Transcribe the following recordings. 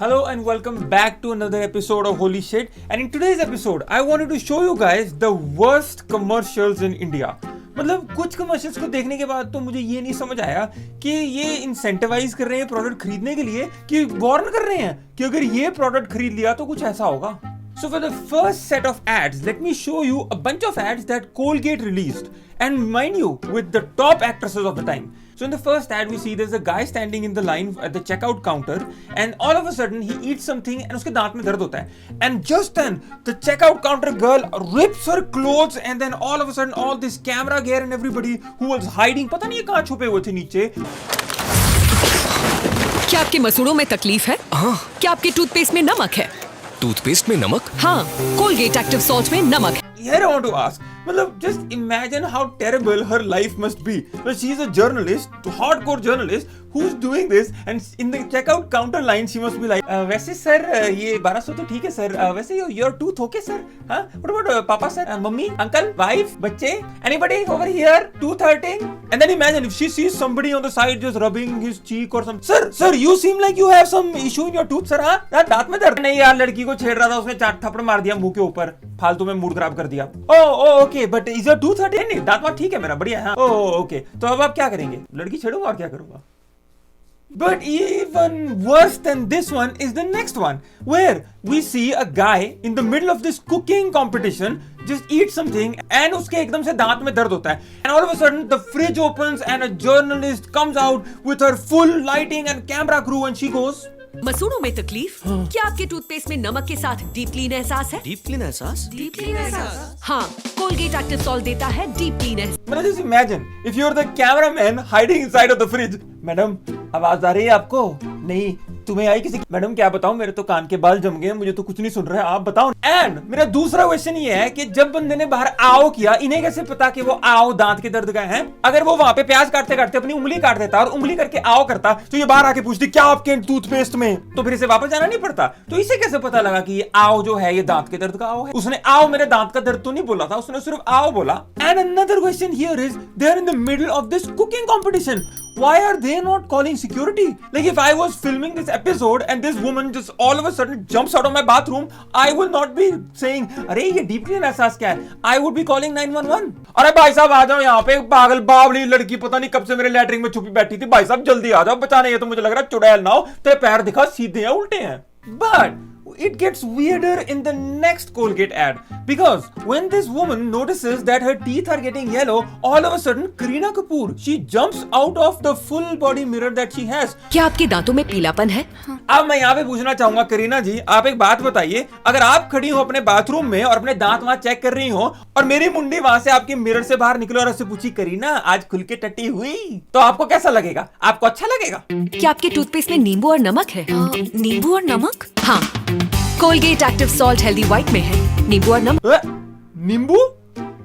Hello and welcome back to another episode of Holy Shit. And in today's episode, I wanted to show you guys the worst commercials in India. मतलब कुछ commercials को देखने के बाद तो मुझे ये नहीं समझ आया कि ये इंसेंटिवाइज कर रहे हैं प्रोडक्ट खरीदने के लिए कि वार्न कर रहे हैं कि अगर ये प्रोडक्ट खरीद लिया तो कुछ ऐसा होगा. So for the first set of ads, let me show you a bunch of ads that Colgate released. And mind you, with the top actresses of the time. So in the first ad, we see there's a guy standing in the line at the checkout counter, and all of a sudden he eats something and उसके दांत में दर्द होता है. And just then, the checkout counter girl rips her clothes, and then all of a sudden, all this camera gear and everybody who was hiding, पता नहीं ये कहाँ छुपे हुए थे नीचे. क्या आपके मसूड़ों में तकलीफ है? हाँ. क्या आपके टूथपेस्ट में नमक है? टूथपेस्ट में नमक? हाँ, कोलगेट एक्टिव सॉल्ट में नमक है. Here I want to ask, मतलब just imagine how terrible her life must be. Well, she's a journalist, hardcore journalist, who's doing this, and in the checkout counter line, she must be like, वैसे sir ये 1200 तो ठीक है sir, वैसे your tooth okay sir? हाँ? What about पापा sir, mummy, uncle, wife, बच्चे, anybody over here, tooth hurting? And then imagine if she sees somebody on the side just rubbing his cheek or something. Sir, you seem like you have some issue in your tooth, sir, हाँ? दांत में दर्द नहीं यार, लड़की को छेड़ रहा था, उसने 4 थप्पड़ मार दिया मुंह के ऊपर, फालतू में मूड खराब कर दिया. Okay, but is your tooth hurting? नहीं, दांत वात ठीक है मेरा, बढ़िया है. ओके, तो अब आप क्या करेंगे? लड़की छेड़ूंगा और क्या करूंगा? But even worse than this one is the next one, where we see a guy in the middle of this cooking competition just eat something and उसके एकदम से दांत में दर्द होता है. And all of a sudden the fridge opens and a journalist comes out with her full lighting and camera crew and she goes, मसूड़ों में तकलीफ? क्या आपके टूथपेस्ट में नमक के साथ डीप क्लीन एहसास है? डीप क्लीन एहसास? डीप क्लीन एहसास? हाँ, कोलगेट एक्टिव सॉल्ट देता है डीप क्लीन एहसास. मतलब just imagine if you're the cameraman hiding inside of the fridge. Madam, आवाज आ रही है आपको? नहीं, तुम्हें आई किसी? मैडम क्या बताऊं, मेरे तो कान के बाल जम गए, मुझे तो कुछ नहीं सुन रहा है, आप बताओ. एंड मेरा दूसरा क्वेश्चन ये है कि जब बंदे ने बाहर आओ किया, इन्हें कैसे पता कि वो आओ दांत के दर्द का है? अगर वो वहां पे प्याज काटते काटते अपनी उंगली काट देता और उंगली करके आओ करता, तो ये बाहर आके पूछती क्या आपके टूथपेस्ट में, तो फिर इसे वापस जाना नहीं पड़ता. तो इसे कैसे पता लगा कि ये आओ जो है ये दांत के दर्द का आओ है? उसने आओ मेरे दांत का दर्द तो नहीं बोला था, उसने सिर्फ आओ बोला. And another question here is, they are in the middle of this cooking competition. Why are they not calling security? Like if I was filming this episode and this woman just all of a sudden jumps out of my bathroom, I will not be saying, अरे ये deep clean एहसास क्या है? I would be calling 911. अरे भाई साहब आ जाओ यहाँ पे, पागल बावली लड़की पता नहीं कब से मेरे लैट्रिन में छुपी बैठी थी. भाई साहब जल्दी आ जाओ बचाने. ये तो मुझे लग रहा है चुड़ैल ना हो, तेरे पैर दिखा सीधे हैं उल्टे हैं. But it gets weirder in the next Colgate ad, because when this woman notices that her teeth are getting yellow, all of a sudden Kareena Kapoor, she jumps out of the full body mirror that she has. क्या आपके दांतों में पीलापन है? अब मैं यहाँ पे पूछना चाहूंगा करीना जी, आप एक बात बताइए, अगर आप खड़ी हो अपने बाथरूम में और अपने दांत वहां चेक कर रही हो और मेरी मुंडी वहां से आपके मिरर से बाहर निकले और उससे पूछी करीना आज खुल के टट्टी हुई, तो आपको कैसा लगेगा? आपको अच्छा लगेगा? क्या आपके टूथपेस्ट में नींबू और नमक है? नींबू और नमक? हाँ, Colgate active salt healthy white में है नींबू और नमक. नींबू?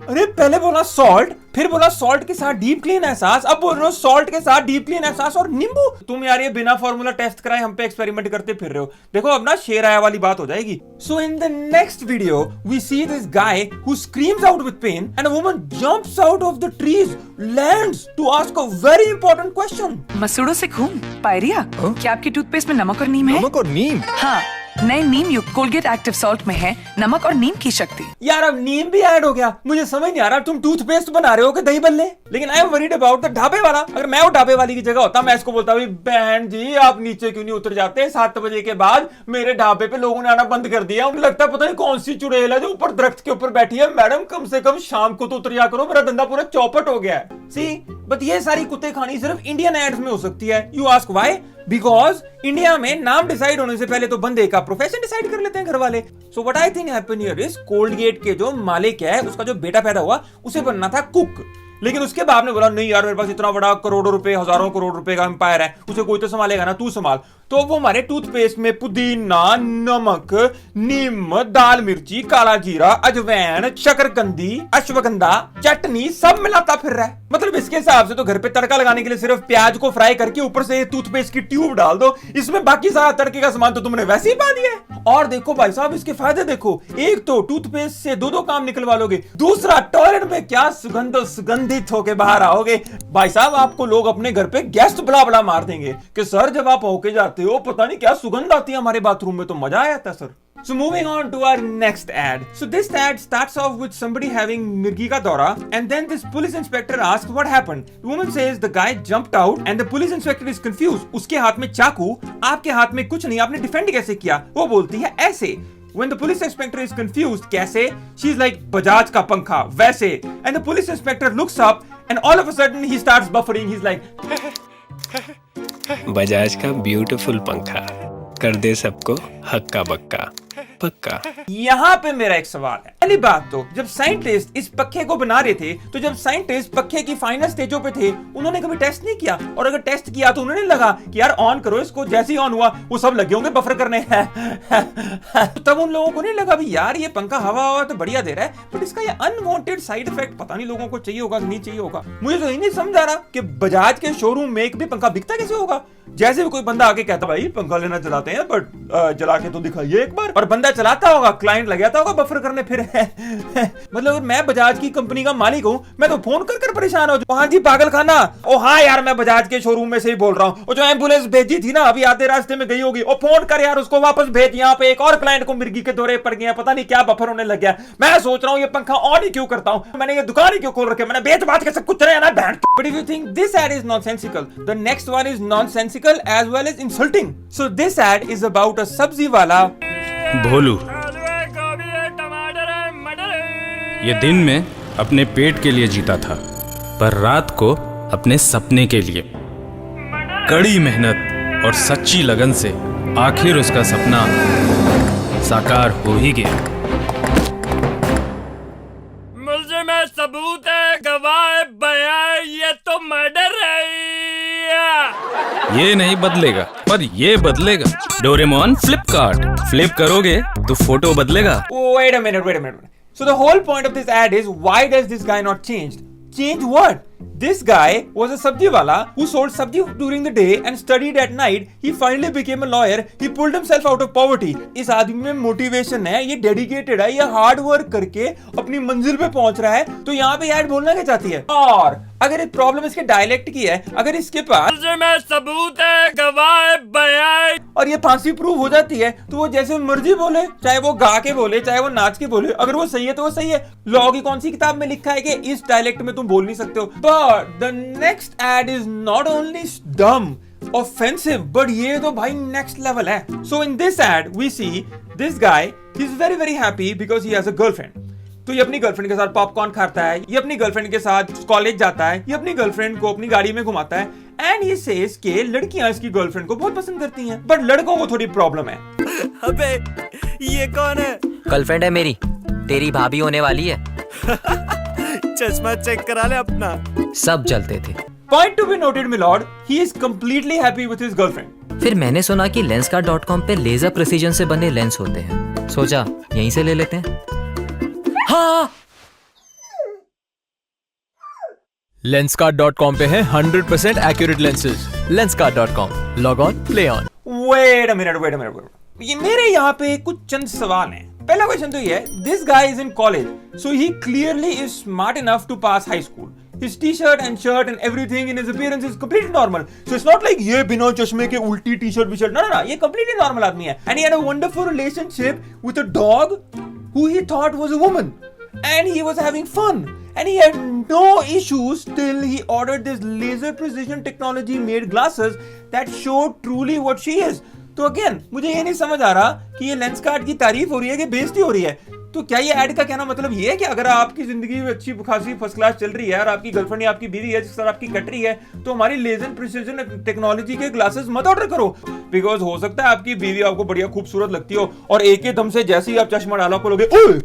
अरे पहले बोला सॉल्ट, फिर बोला सॉल्ट के साथ डीप क्लीन एहसास, अब बोल रहे हो सॉल्ट के साथ डीप क्लीन एहसास और नींबू. तुम यार ये बिना फॉर्मूला टेस्ट कराए हम पे एक्सपेरिमेंट करते फिर रहे हो. देखो अब ना शेर आया वाली बात हो जाएगी. So in the next video we see this guy who screams out with pain and a woman jumps out of the trees, lands to ask a very important question. मसूड़ों से खून, पायरिया, क्या आपके टूथपेस्ट में नमक और नीम है? नमक और नीम? हाँ, नए नीम युक्त कोलगेट एक्टिव सॉल्ट में है नमक और नीम की शक्ति. यार अब नीम भी ऐड हो गया, मुझे समझ नहीं आ रहा तुम टूथपेस्ट बना रहे हो कि दही बल्ले. लेकिन I am worried about the ढाबे वाला. अगर मैं वो ढाबे वाली की जगह होता, मैं इसको बोलता बहन जी आप नीचे क्यों नहीं उतर जाते? 7 बजे के बाद मेरे ढाबे पे लोगों ने आना बंद कर दिया. उन्हें लगता है पता नहीं कौन सी चुड़ैल है जो ऊपर दरख्त के ऊपर बैठी है. मैडम कम से कम शाम को तो उतर जा करो, मेरा धंधा पूरा चौपट हो गया है. सी बट ये सारी कुत्ते खानी सिर्फ इंडियन एड्स में हो सकती है. You ask why? Because India में नाम डिसाइड होने से पहले तो बंदे का प्रोफेशन डिसाइड कर लेते हैं घर वाले. So what I think happen here is, Colgate के जो मालिक है उसका जो बेटा पैदा हुआ उसे बनना था कुक, लेकिन उसके बाप ने बोला नहीं यार मेरे पास इतना बड़ा करोड़ों रुपए हजारों करोड़ रुपए का एम्पायर है, उसे कोई तो संभालेगा ना, तू संभाल. तो वो हमारे टूथपेस्ट में पुदीना, नमक, नीम, दाल मिर्ची, काला जीरा, अजवैन, शकरकंदी, अश्वगंधा, चटनी सब मिलाता फिर रहा है. मतलब इसके हिसाब से तो घर पे तड़का लगाने के लिए सिर्फ प्याज को फ्राई करके ऊपर से टूथपेस्ट की ट्यूब डाल दो, इसमें बाकी सारा तड़के का सामान तो तुमने वैसे ही पा दिया है. और देखो भाई साहब इसके फायदे देखो, एक तो टूथपेस्ट से दो काम निकलवा लोगे, दूसरा टॉयलेट में क्या सुगंधित होके बाहर आओगे. भाई साहब आपको लोग अपने घर पे गेस्ट बुला बुला मार देंगे कि सर जब आप होके जाते जाते हो, पता नहीं क्या सुगंध आती है हमारे बाथरूम में, तो मजा आ जाता है sir. So moving on to our next ad. So this ad starts off with somebody having mirgi ka daura, and then this police inspector asks what happened. The woman says the guy jumped out and the police inspector is confused. उसके हाथ में चाकू, आपके हाथ में कुछ नहीं, आपने डिफेंड कैसे किया? वो बोलती है ऐसे। When the police inspector is confused, कैसे? She's like बजाज का पंखा, वैसे। And the police inspector looks up and all of a sudden he starts buffering. He's like Bajaj का ब्यूटीफुल पंखा कर दे सबको हक्का बक्का पक्का। यहाँ पे मेरा एक सवाल है। पहली बात तो जब साइंटिस्ट इस पक्के को बना रहे थे, तो जब साइंटिस्ट पक्के की फाइनल स्टेजों पे थे, उन्होंने कभी टेस्ट नहीं किया? और अगर टेस्ट किया तो उन्होंने लगा कि यार ऑन करो इसको, जैसे ही ऑन हुआ वो सब लगे होंगे बफर करने तो तब उन लोगों को नहीं लगा भी यार ये पंखा हवा तो बढ़िया दे रहा है, बट इसका ये अनवांटेड साइड इफेक्ट पता नहीं लोगों को चाहिए होगा कि नहीं चाहिए होगा। मुझे तो ये नहीं समझ आ रहा कि बजाज के शोरूम में एक भी पंखा बिकता कैसे होगा। जैसे भी कोई बंदा आके कहता भाई पंखा लेना चलाते हैं, बट जला के तो दिखाइए एक बार, और बंदा चलाता होगा, क्लाइंट लग जाता होगा बफर करने फिर मतलब अगर मैं बजाज की कंपनी का मालिक हूं, मैं तो फोन कर परेशान हो जाऊं। हाँ जी पागल खाना, ओ हाँ यार मैं बजाज के शोरूम में से ही बोल रहा हूँ, जो एम्बुलेंस भेजी थी ना अभी आधे रास्ते में गई होगी, ओ फोन कर यार उसको वापस भेज, यहाँ पे एक और क्लाइंट को मिर्गी के दौरे पड़ गया, पता नहीं क्या बफर होने लग गया। मैं सोच रहा हूँ ये पंखा ऑन ही क्यों करता हूँ, मैंने ये दुकान ही क्यों खोल रखी है, मैंने बेच बाच के सब कुछ चले ना band. But if you think this ad is nonsensical, the next one is nonsensical as well as insulting. So this ad is about a sabzi wala भोलू। ये दिन में अपने पेट के लिए जीता था, पर रात को अपने सपने के लिए। कड़ी मेहनत और सच्ची लगन से आखिर उसका सपना साकार हो ही गया। मुझे में सबूत है, गवाह बयान, ये तो मर्डर है। ये नहीं बदलेगा, पर ये बदलेगा। डोरेमोन फ्लिपकार्ट, फ्लिप करोगे तो फोटो बदलेगा। Wait a minute. So the whole point of this ad is, why does this guy not change? Change what? This guy was a sabji wala who sold sabji during the day and studied at night. He finally became a lawyer. He pulled himself out of poverty. इस आदमी में motivation है, ये dedicated है, ये hard work करके अपनी मंजिल पे पहुंच रहा है। तो यहाँ पे ऐड बोलना क्या चाहती है? और अगर एक प्रॉब्लम इसके डायलेक्ट की है, अगर इसके पास मुझे में सबूत है, गवाह बयान, और ये फांसी प्रूव हो जाती है, तो वो जैसे मर्जी बोले, चाहे वो गा के बोले, चाहे वो नाच के बोले, अगर वो सही है तो वो सही है। लॉ की कौन सी किताब में लिखा है कि इस डायलेक्ट में तुम बोल नहीं सकते हो? But the next ad is not only dumb, offensive, but ये तो भाई next level है। So in this ad we see this guy, he's very happy because he has a girlfriend. तो ये अपनी गर्लफ्रेंड के साथ पॉपकॉर्न खाता है, ये अपनी गर्लफ्रेंड के साथ कॉलेज जाता है, ये अपनी गर्लफ्रेंड को अपनी गाड़ी में घुमाता है, एंड ही सेज के लड़कियां इसकी गर्लफ्रेंड को बहुत पसंद करती हैं, बट लड़कों को थोड़ी प्रॉब्लम है। अबे ये कौन है? गर्लफ्रेंड है मेरी, तेरी भाभी होने वाली है। चश्मा चेक करा ले अपना। सब जलते थे। Point to be noted, my lord, he is completely happy with his girlfriend. फिर मैंने सुना कि lenskart.com पे लेजर प्रिसीजन से बने लेंस होते हैं, सोचा यहीं से ले लेते हैं। हाँ, lenskart.com पे है 100% accurate lenses. lenskart.com, log on, play on. Wait a minute. ये मेरे यहाँ पे कुछ चंद सवाल हैं। पहला क्वेश्चन तो ये है, this guy is in college, so he clearly is smart enough to pass high school. His t-shirt and shirt and everything in his appearance is completely normal. So it's not like ये बिना चश्मे के उल्टी t-shirt भी shirt, ना, ये completely normal आदमी है। And he had a wonderful relationship with a dog who he thought was a woman. And he was having fun. And he had no issues till he ordered this laser precision technology made glasses that showed truly what she is. तो again मुझे ये नहीं समझ आ रहा कि ये Lenskart की तारीफ हो रही है कि बेइज्जती हो रही है। तो क्या ये ऐड का कहना मतलब ये है कि अगर आपकी जिंदगी में अच्छी खासी फर्स्ट क्लास चल रही है और आपकी गर्लफ्रेंड या आपकी बीवी है जिस तरह आपकी कट रही है, तो हमारी लेजर प्रिसिजन टेक्नोलॉजी के ग्लासेस मत ऑर्डर करो, बिकॉज हो सकता है आपकी बीवी आपको बढ़िया खूबसूरत लगती हो और एक ही दम से जैसे ही आप चश्मा डाला बोलोगे, ओए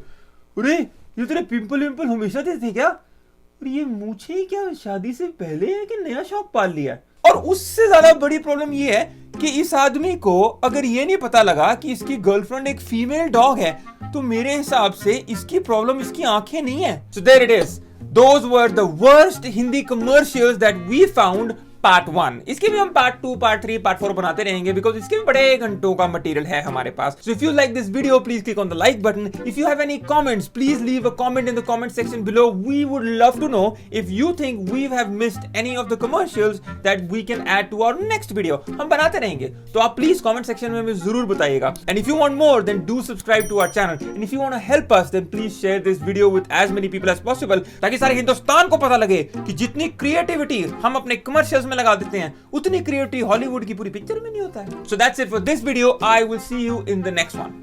अरे ये तेरे पिंपल हमेशा थे क्या, और ये मूछें क्या शादी से पहले है कि नया शौक पाल लिया है? और उससे ज्यादा बड़ी प्रॉब्लम ये है कि इस आदमी को अगर ये नहीं पता लगा कि इसकी गर्लफ्रेंड एक फीमेल डॉग है, तो मेरे हिसाब से इसकी प्रॉब्लम इसकी आंखें नहीं है। So there it is. Those were the worst Hindi commercials that we found part 1। इसके भी हम पार्ट 2, पार्ट 3, पार्ट 4 बनाते रहेंगे बिकॉज इसके भी बड़े घंटों का मटेरियल है हमारे पास। So if you like this video please click on the like button. If you have any comments please leave a comment in the comment section below. We would love to know if you think we have missed any of the commercials that we can add to our next video. हम बनाते रहेंगे, तो आप please comment section में हमें जरूर बताइएगा। And if you want more then do subscribe to our channel. And if you want to help us then please share this video with as many people as possible, ताकि सारे हिंदुस्तान को पता लगे कि जितनी क्रिएटिविटी हम अपने कमर्शियल्स में लगा देते हैं उतनी क्रिएटिविटी हॉलीवुड की पूरी पिक्चर में नहीं होता है। So that's it for this video. I will see you in the next one.